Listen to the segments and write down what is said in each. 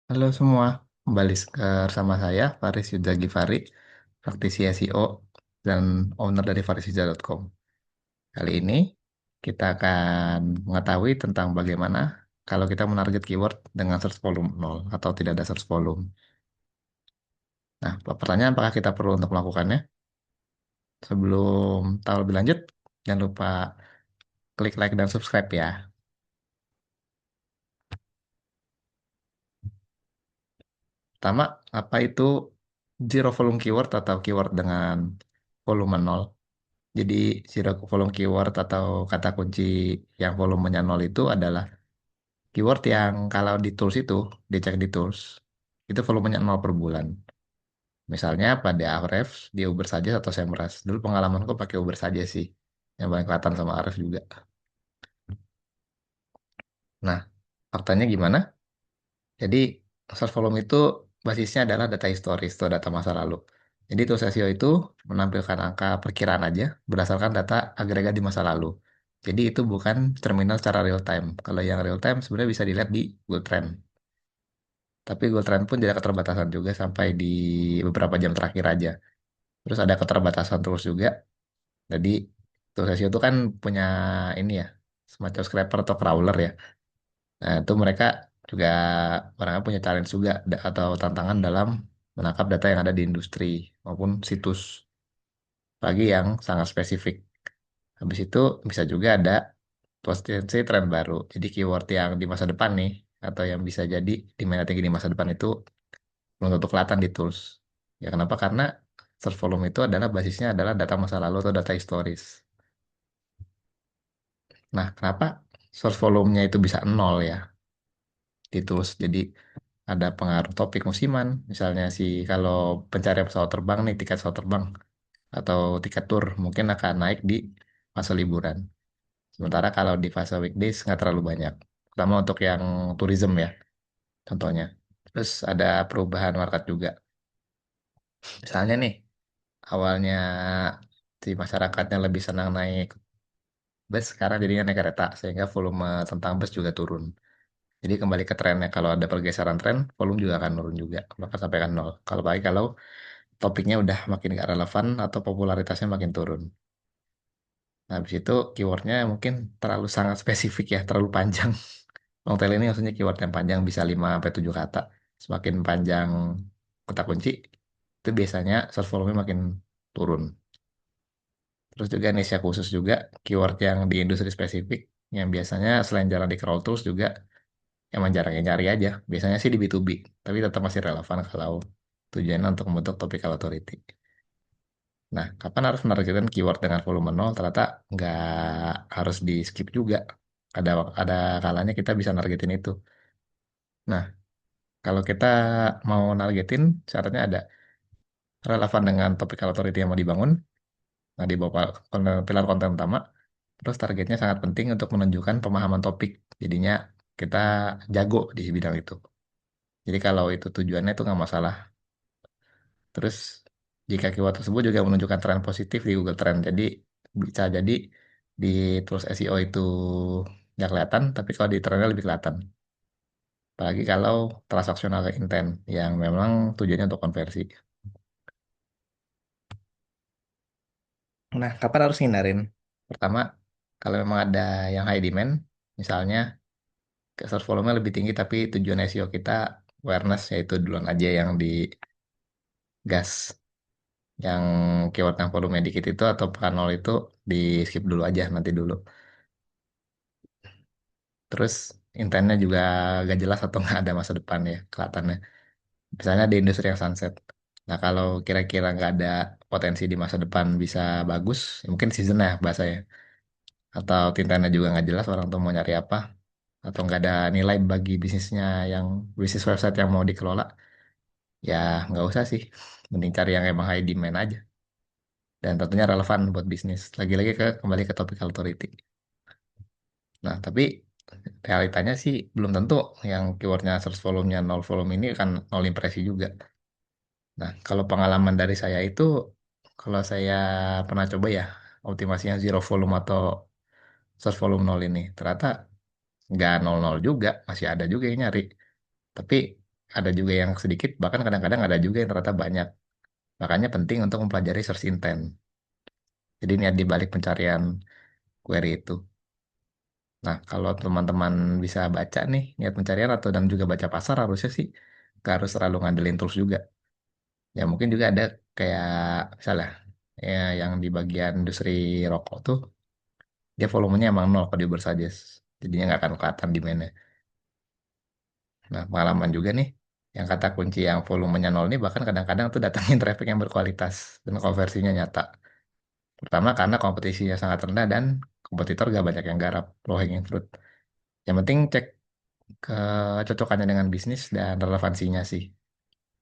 Halo semua, bersama saya Faris Yudha Givari, praktisi SEO dan owner dari farisyuda.com. Kali ini kita akan mengetahui tentang bagaimana kalau kita menarget keyword dengan search volume nol atau tidak ada search volume. Nah, pertanyaan apakah kita perlu untuk melakukannya? Sebelum tahu lebih lanjut, jangan lupa klik like dan subscribe ya. Pertama, apa itu zero volume keyword atau keyword dengan volume nol? Jadi zero volume keyword atau kata kunci yang volumenya nol itu adalah keyword yang kalau di tools itu, dicek di tools, itu volumenya nol per bulan. Misalnya pada Ahrefs, di Uber saja atau Semrush. Dulu pengalamanku pakai Uber saja sih. Yang paling kelihatan sama Ahrefs juga. Nah, faktanya gimana? Jadi, search volume itu basisnya adalah data historis atau data masa lalu. Jadi, tools SEO itu menampilkan angka perkiraan aja berdasarkan data agregat di masa lalu. Jadi, itu bukan terminal secara real time. Kalau yang real time sebenarnya bisa dilihat di Google Trend. Tapi Google Trend pun tidak keterbatasan juga sampai di beberapa jam terakhir aja. Terus ada keterbatasan terus juga. Jadi, tools SEO itu kan punya ini ya, semacam scraper atau crawler ya. Nah, itu mereka juga orangnya punya challenge juga atau tantangan dalam menangkap data yang ada di industri maupun situs, bagi yang sangat spesifik. Habis itu bisa juga ada potensi tren baru. Jadi keyword yang di masa depan nih, atau yang bisa jadi diminati tinggi di masa depan itu belum tentu kelihatan di tools. Ya kenapa? Karena search volume itu adalah basisnya adalah data masa lalu atau data historis. Nah, kenapa source volume-nya itu bisa nol ya di tools? Jadi ada pengaruh topik musiman, misalnya sih kalau pencarian pesawat terbang nih, tiket pesawat terbang atau tiket tour mungkin akan naik di fase liburan. Sementara kalau di fase weekdays nggak terlalu banyak, terutama untuk yang tourism ya, contohnya. Terus ada perubahan market juga. Misalnya nih, awalnya si masyarakatnya lebih senang naik bus, sekarang jadinya naik kereta, sehingga volume tentang bus juga turun. Jadi kembali ke trennya, kalau ada pergeseran tren, volume juga akan turun juga, bahkan sampai kan nol. Kalau baik kalau topiknya udah makin gak relevan atau popularitasnya makin turun. Nah, habis itu keywordnya mungkin terlalu sangat spesifik ya, terlalu panjang. Long tail ini maksudnya keyword yang panjang bisa 5 sampai 7 kata. Semakin panjang kata kunci, itu biasanya search volume makin turun. Terus juga niche khusus juga, keyword yang di industri spesifik, yang biasanya selain jarang di crawl tools juga emang jarang yang nyari aja. Biasanya sih di B2B, tapi tetap masih relevan kalau tujuannya untuk membentuk topical authority. Nah, kapan harus menargetkan keyword dengan volume nol? Ternyata nggak harus di skip juga. Ada kalanya kita bisa nargetin itu. Nah, kalau kita mau nargetin, syaratnya ada relevan dengan topical authority yang mau dibangun. Nah, di bawah pilar konten utama. Terus targetnya sangat penting untuk menunjukkan pemahaman topik. Jadinya kita jago di bidang itu. Jadi kalau itu tujuannya itu nggak masalah. Terus jika keyword tersebut juga menunjukkan tren positif di Google Trend, jadi bisa jadi di tools SEO itu nggak kelihatan, tapi kalau di trennya lebih kelihatan. Apalagi kalau transaksional intent yang memang tujuannya untuk konversi. Nah, kapan harus hindarin? Pertama, kalau memang ada yang high demand, misalnya ke search volume lebih tinggi, tapi tujuan SEO kita awareness, yaitu duluan aja yang digas. Yang keyword yang volume dikit itu atau pekan nol itu di skip dulu aja nanti dulu. Terus intentnya juga gak jelas atau nggak ada masa depan ya kelihatannya. Misalnya di industri yang sunset. Nah kalau kira-kira nggak ada potensi di masa depan bisa bagus, ya mungkin season ya bahasanya. Atau tintanya juga nggak jelas orang tuh mau nyari apa. Atau nggak ada nilai bagi bisnisnya yang bisnis website yang mau dikelola. Ya nggak usah sih. Mending cari yang emang high demand aja. Dan tentunya relevan buat bisnis. Lagi-lagi kembali ke topik authority. Nah, tapi realitanya sih belum tentu yang keywordnya search volume-nya nol volume ini kan nol impresi juga. Nah, kalau pengalaman dari saya itu, kalau saya pernah coba ya, optimasinya zero volume atau search volume nol ini, ternyata nggak nol nol juga, masih ada juga yang nyari. Tapi ada juga yang sedikit, bahkan kadang-kadang ada juga yang ternyata banyak. Makanya penting untuk mempelajari search intent. Jadi niat di balik pencarian query itu. Nah, kalau teman-teman bisa baca nih niat pencarian atau dan juga baca pasar harusnya sih nggak harus terlalu ngandelin tools juga. Ya mungkin juga ada kayak misalnya ya yang di bagian industri rokok tuh dia volumenya emang nol kalau di Uber Suggest. Jadinya nggak akan kelihatan di mana. Nah, pengalaman juga nih yang kata kunci yang volumenya nol nih bahkan kadang-kadang tuh datangin traffic yang berkualitas dan konversinya nyata. Pertama karena kompetisinya sangat rendah dan kompetitor gak banyak yang garap low hanging fruit. Yang penting cek kecocokannya dengan bisnis dan relevansinya sih.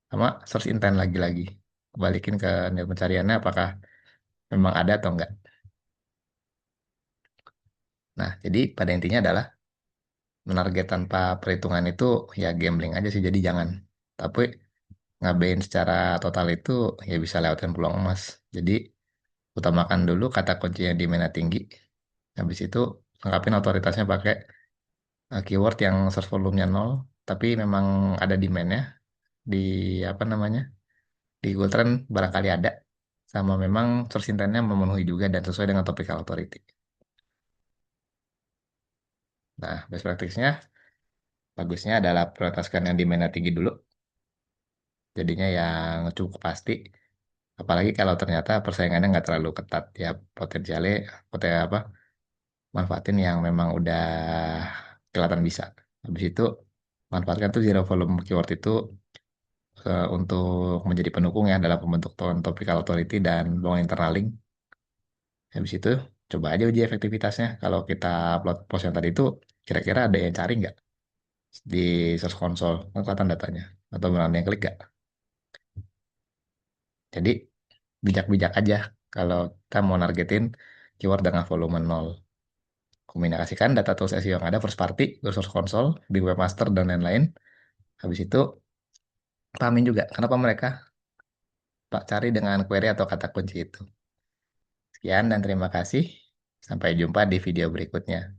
Sama search intent lagi-lagi. Balikin ke niat pencariannya apakah memang ada atau enggak. Nah, jadi pada intinya adalah menarget tanpa perhitungan itu ya gambling aja sih. Jadi jangan. Tapi ngabein secara total itu ya bisa lewatin peluang emas. Jadi utamakan dulu kata kunci yang di mana tinggi. Habis itu lengkapin otoritasnya pakai keyword yang search volume-nya nol, tapi memang ada demand-nya di apa namanya di Google Trend barangkali ada, sama memang search intent-nya memenuhi juga dan sesuai dengan topical authority. Nah, best practice-nya bagusnya adalah prioritaskan yang demand-nya tinggi dulu, jadinya yang cukup pasti. Apalagi kalau ternyata persaingannya nggak terlalu ketat, ya potensialnya apa manfaatin yang memang udah kelihatan bisa. Habis itu manfaatkan tuh zero volume keyword itu untuk menjadi pendukung ya dalam pembentukan topical authority dan bangun internal link. Habis itu coba aja uji efektivitasnya. Kalau kita upload post yang tadi itu kira-kira ada yang cari nggak di Search Console? Kan kelihatan datanya. Atau benar yang klik nggak? Jadi bijak-bijak aja kalau kita mau nargetin keyword dengan volume nol. Kombinasikan data tools SEO yang ada first party, Search Console, di Webmaster dan lain-lain. Habis itu pahamin juga kenapa mereka Pak cari dengan query atau kata kunci itu. Sekian dan terima kasih. Sampai jumpa di video berikutnya.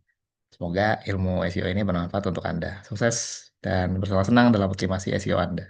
Semoga ilmu SEO ini bermanfaat untuk Anda. Sukses dan bersama senang dalam optimasi SEO Anda.